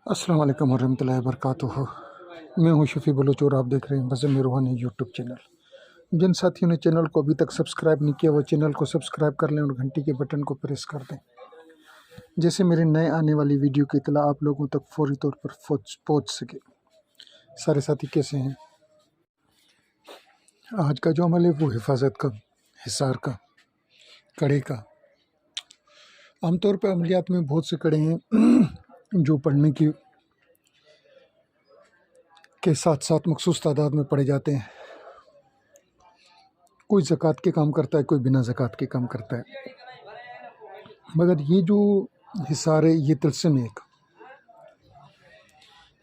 अस्सलाम वालेकुम वरहमतुल्लाहि वबरकातुहू। मैं हूं शफी बलोच और आप देख रहे हैं बज़म रूहानी यूट्यूब चैनल। जिन साथियों ने चैनल को अभी तक सब्सक्राइब नहीं किया वो चैनल को सब्सक्राइब कर लें और घंटी के बटन को प्रेस कर दें, जैसे मेरे नए आने वाली वीडियो की इत्तला आप लोगों तक फौरी तौर पर पहुँच सके। सारे साथी कैसे हैं? आज का जो अमल है वो हिफाजत का, हिसार का, कड़े का। आमतौर पर अमलियात में बहुत से कड़े हैं जो पढ़ने की के साथ साथ मखसूस तादाद में पढ़े जाते हैं। कोई ज़कात के काम करता है, कोई बिना ज़कात के काम करता है, मगर ये जो हिसार है, ये तिलस्म है एक,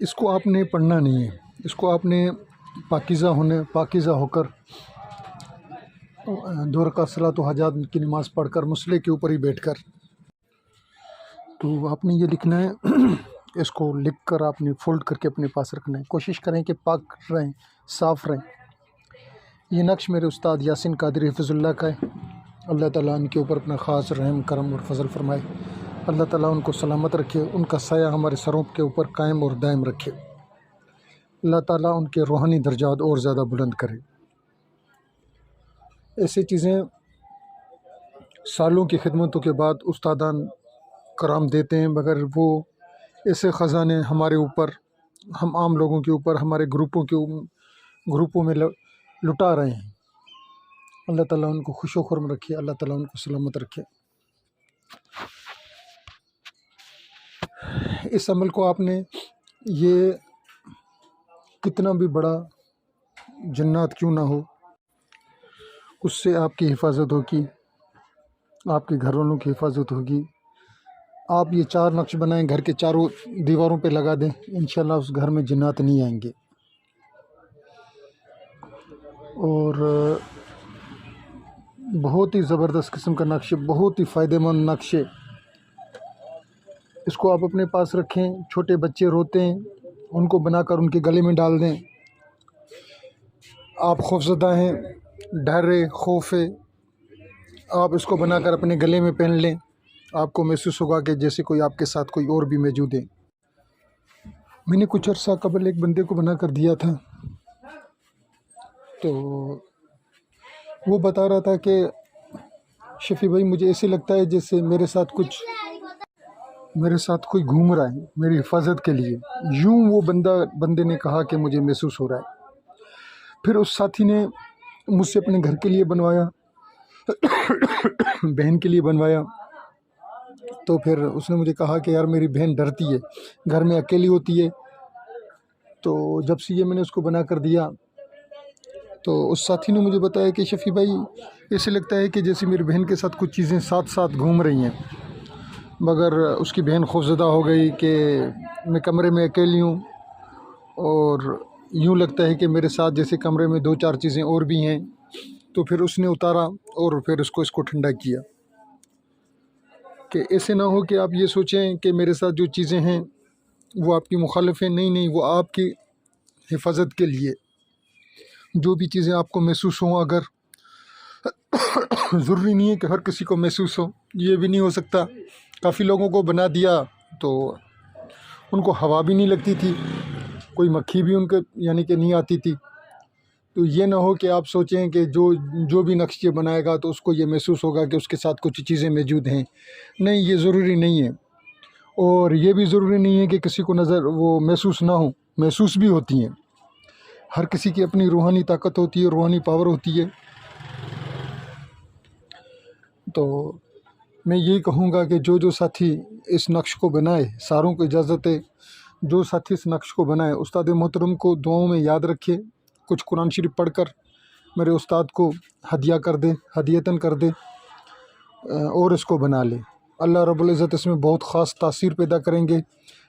इसको आपने पढ़ना नहीं है। इसको आपने पाकीज़ा होकर 2 रकात सलात व हाजात की नमाज़ पढ़कर मुसल्ले के ऊपर ही बैठकर, तो आपने ये लिखना है इसको लिख कर आपने फ़ोल्ड करके अपने पास रखना है। कोशिश करें कि पाक रहें, साफ़ रहें। ये नक्श मेरे उस्ताद यासिन कादरी हिफ़्ज़ुल्लाह का है। अल्लाह ताला उनके ऊपर अपना ख़ास रहम करम और फजल फरमाए। अल्लाह ताला उनको सलामत रखे, उनका साया हमारे सरों के ऊपर कायम और दायम रखे। अल्लाह ताला उनके रूहानी दर्जात और ज़्यादा बुलंद करे। ऐसी चीज़ें सालों की खिदमतों के बाद उस्तादान कराम देते हैं, मगर वो ऐसे ख़जाने हमारे ऊपर, हम आम लोगों के ऊपर, हमारे ग्रुपों में लुटा रहे हैं। अल्लाह ताला उनको खुशो खुर्म रखे, अल्लाह ताला उनको सलामत रखे। इस अमल को आपने, ये कितना भी बड़ा जन्नत क्यों ना हो, उससे आपकी हिफाजत होगी, आपके घर वालों की हिफाजत होगी। आप ये 4 नक्श बनाएं, घर के चारों दीवारों पे लगा दें, इंशाल्लाह उस घर में जिन्नात नहीं आएंगे। और बहुत ही ज़बरदस्त किस्म का नक्श, बहुत ही फ़ायदेमंद नक्श है। इसको आप अपने पास रखें। छोटे बच्चे रोते हैं, उनको बनाकर उनके गले में डाल दें। आप खौफज़दा हैं, डर है, खौफ है, आप इसको बनाकर अपने गले में पहन लें। आपको महसूस होगा कि जैसे कोई आपके साथ कोई और भी मौजूद है। मैंने कुछ अर्सा कबल एक बंदे को बना कर दिया था, तो वो बता रहा था कि शफ़ी भाई मुझे ऐसे लगता है जैसे मेरे साथ कोई घूम रहा है मेरी हिफाजत के लिए। यूं वो बंदे ने कहा कि मुझे महसूस हो रहा है। फिर उस साथी ने मुझसे अपने घर के लिए बनवाया बहन के लिए बनवाया। तो फिर उसने मुझे कहा कि यार मेरी बहन डरती है, घर में अकेली होती है। तो जब से ये मैंने उसको बना कर दिया, तो उस साथी ने मुझे बताया कि शफ़ी भाई ऐसे लगता है कि जैसे मेरी बहन के साथ कुछ चीज़ें साथ साथ घूम रही हैं, मगर उसकी बहन खौफज़दा हो गई कि मैं कमरे में अकेली हूँ, और यूँ लगता है कि मेरे साथ जैसे कमरे में 2-4 चीज़ें और भी हैं। तो फिर उसने उतारा और फिर इसको ठंडा किया कि ऐसे ना हो कि आप ये सोचें कि मेरे साथ जो चीज़ें हैं वो आपकी मुखालिफ हैं। नहीं, वो आपकी हिफाजत के लिए। जो भी चीज़ें आपको महसूस हों, अगर ज़रूरी नहीं है कि हर किसी को महसूस हो, ये भी नहीं हो सकता। काफ़ी लोगों को बना दिया तो उनको हवा भी नहीं लगती थी, कोई मक्खी भी उनके यानी कि नहीं आती थी। तो ये ना हो कि आप सोचें कि जो भी नक्शे बनाएगा तो उसको ये महसूस होगा कि उसके साथ कुछ चीज़ें मौजूद हैं। नहीं, ये ज़रूरी नहीं है। और ये भी ज़रूरी नहीं है कि किसी को वो महसूस ना हो, महसूस भी होती हैं। हर किसी की अपनी रूहानी ताकत होती है, रूहानी पावर होती है। तो मैं यही कहूँगा कि जो साथी इस नक्श को बनाए, सारों को इजाज़त है, जो साथी इस नक्श को बनाए उस्ताद मोहतरम को दुआओं में याद रखे। कुछ कुरान शरीफ पढ़कर मेरे उस्ताद को हदियतन कर दे और इसको बना ले। अल्लाह रब्बुल इज़्ज़त इसमें बहुत ख़ास तासीर पैदा करेंगे,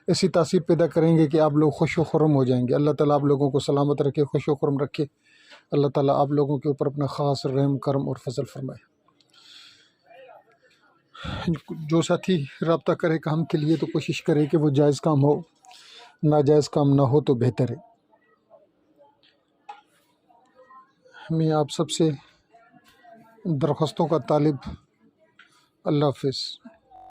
ऐसी तासीर पैदा करेंगे कि आप लोग खुश व खुर्म हो जाएंगे। अल्लाह ताला आप लोगों को सलामत रखे, खुश व खुर्म रखे। अल्लाह ताला आप लोगों के ऊपर अपना ख़ास रहम करम और फजल फरमाए। जो साथी रब्ता करे काम के लिए तो कोशिश करे कि वो जायज़ काम हो, नाजायज़ काम ना हो तो बेहतर है। मैं आप सबसे दरख्वास्तों का तालिब। अल्लाह हाफ़िज़।